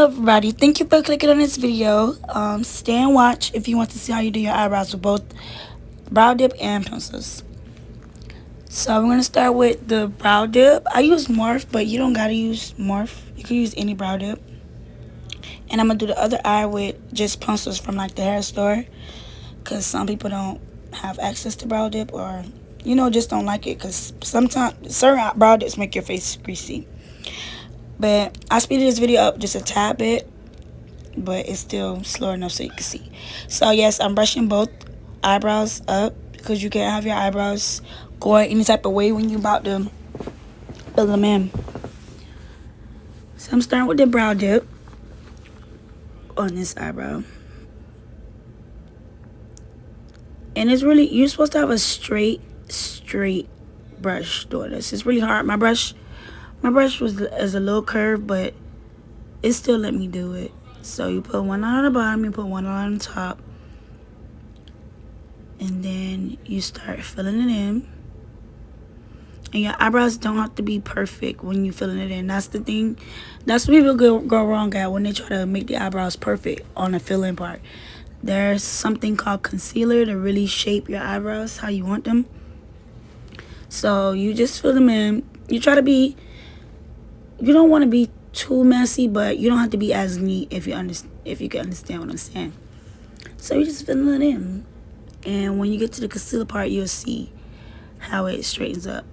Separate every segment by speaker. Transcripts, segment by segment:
Speaker 1: Hello everybody, thank you for clicking on this video. Stay and watch if you want to see how you do your eyebrows with both brow dip and pencils. So we're going to start with the brow dip. I use Morphe, but you don't gotta use Morphe. You can use any brow dip. And I'm going to do the other eye with just pencils from like the hair store, because some people don't have access to brow dip, or just don't like it, because sometimes certain brow dips make your face greasy. But I speeded this video up just a tad bit, but it's still slow enough so you can see. So yes, I'm brushing both eyebrows up, because you can't have your eyebrows going any type of way when you're about to fill them in. So I'm starting with the brow dip on this eyebrow. And it's really, you're supposed to have a straight brush doing this. It's really hard. My brush is a little curved, but it still let me do it. So you put one on the bottom, you put one on the top, and then you start filling it in. And your eyebrows don't have to be perfect when you're filling it in. That's the thing. That's what people go wrong at when they try to make the eyebrows perfect on the fill-in part. There's something called concealer to really shape your eyebrows how you want them. So you just fill them in. You don't want to be too messy, but you don't have to be as neat if you can understand what I'm saying. So you just fill it in. And when you get to the concealer part, you'll see how it straightens up.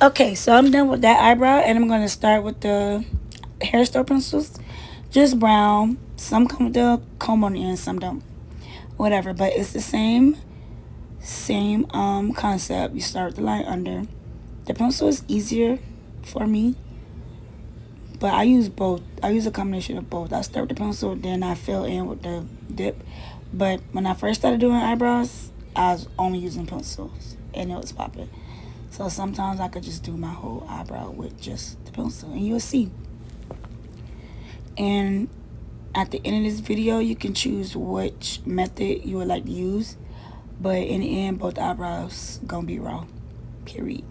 Speaker 1: Okay, so I'm done with that eyebrow, and I'm going to start with the hair store pencils. Just brown. Some come with the comb on the end, some don't. Whatever, but it's the same concept. You start with the line under. The pencil is easier for me, but I use both. I use a combination of both. I start with the pencil, then I fill in with the dip. But when I first started doing eyebrows, I was only using pencils, and it was popping. So sometimes I could just do my whole eyebrow with just the pencil, and you'll see. And at the end of this video, you can choose which method you would like to use. But in the end, both eyebrows gonna be raw, period.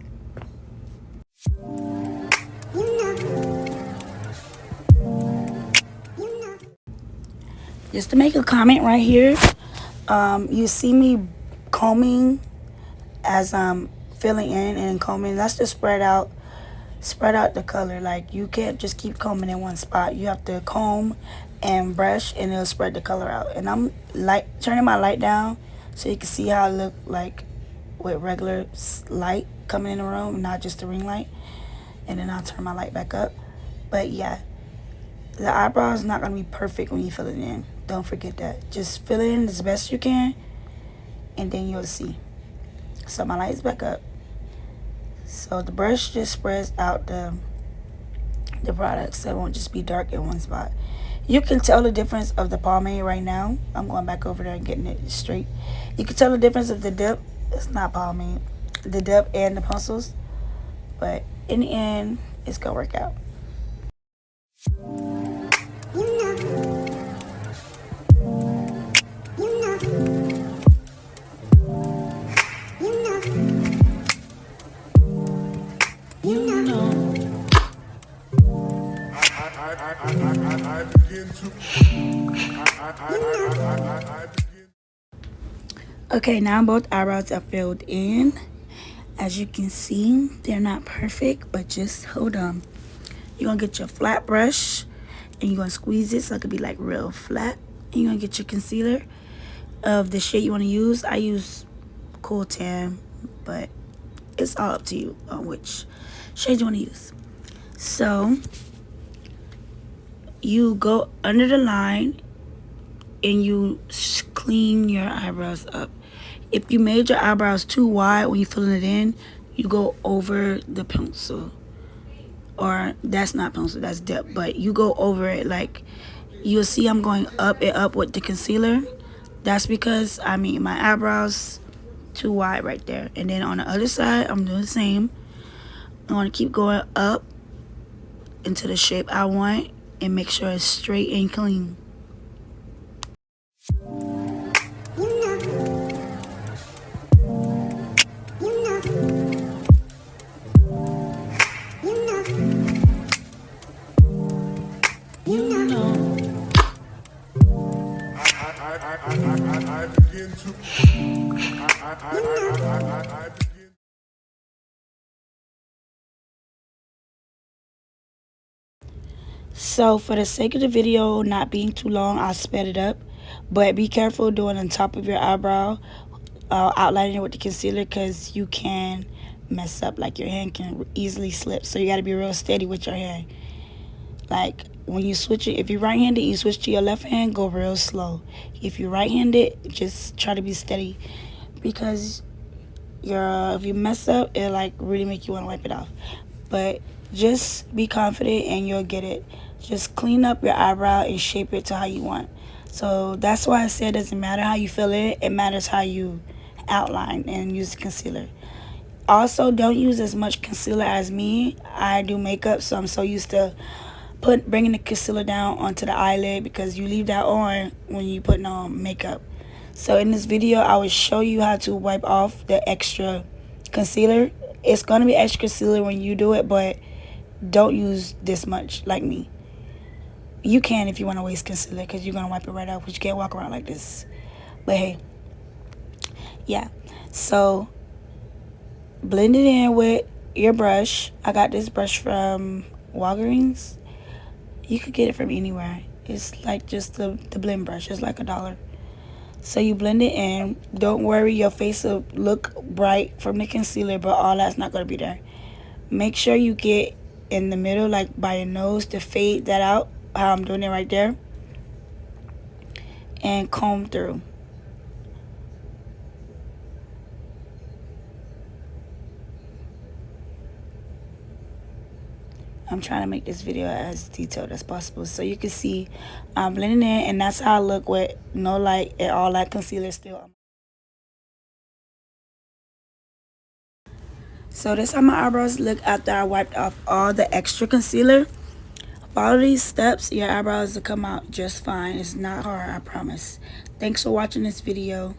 Speaker 1: Just to make a comment right here, you see me combing as I'm filling in and combing. That's to spread out the color. Like, you can't just keep combing in one spot. You have to comb and brush, and it'll spread the color out. And I'm turning my light down so you can see how it look like with regular light coming in the room, not just the ring light. And then I'll turn my light back up. But yeah, the eyebrow is not gonna be perfect when you fill it in. Don't forget that. Just fill it in as best you can, and then you'll see. So my light's back up. So the brush just spreads out the product, so it won't just be dark in one spot. You can tell the difference of the pomade right now. I'm going back over there and getting it straight. You can tell the difference of the dip. It's not pomade. The dip and the pencils. But in the end, it's going to work out. Okay, now both eyebrows are filled in. As you can see, they're not perfect, but just hold on. You're gonna get your flat brush and you're gonna squeeze it so it could be like real flat. And you're gonna get your concealer of the shade you want to use. I use Cool Tan, but it's all up to you on which shade you want to use. So you go under the line and you clean your eyebrows up. If you made your eyebrows too wide when you're filling it in, you go over the pencil. Or that's not pencil, that's dip, but you go over it. Like, you'll see I'm going up and up with the concealer. That's because I mean my eyebrows too wide right there. And then on the other side, I'm doing the same. I want to keep going up into the shape I want and make sure it's straight and clean. So for the sake of the video not being too long, I'll sped it up. But be careful doing on top of your eyebrow, outlining it with the concealer, because you can mess up. Like, your hand can easily slip. So you got to be real steady with your hand. Like, when you switch it, if you're right-handed, you switch to your left hand, go real slow. If you're right-handed, just try to be steady, because if you mess up, it'll like really make you want to wipe it off. But just be confident and you'll get it. Just clean up your eyebrow and shape it to how you want. So that's why I said it doesn't matter how you fill it, it matters how you outline and use the concealer. Also, don't use as much concealer as me. I do makeup, so I'm so used to bringing the concealer down onto the eyelid, because you leave that on when you putting on makeup. So in this video, I will show you how to wipe off the extra concealer. It's going to be extra concealer when you do it, but don't use this much like me. You can if you want to waste concealer, because you're going to wipe it right off, but you can't walk around like this. But hey, yeah. So blend it in with your brush. I got this brush from Walgreens. You could get it from anywhere. It's like just the blend brush. It's like $1. So you blend it in. Don't worry, your face will look bright from the concealer, but all that's not going to be there. Make sure you get in the middle, like by your nose, to fade that out, how I'm doing it right there. And comb through. I'm trying to make this video as detailed as possible so you can see I'm blending in, and that's how I look with no light and all that concealer still. So this is how my eyebrows look after I wiped off all the extra concealer. Follow these steps, your eyebrows will come out just fine. It's not hard, I promise. Thanks for watching this video.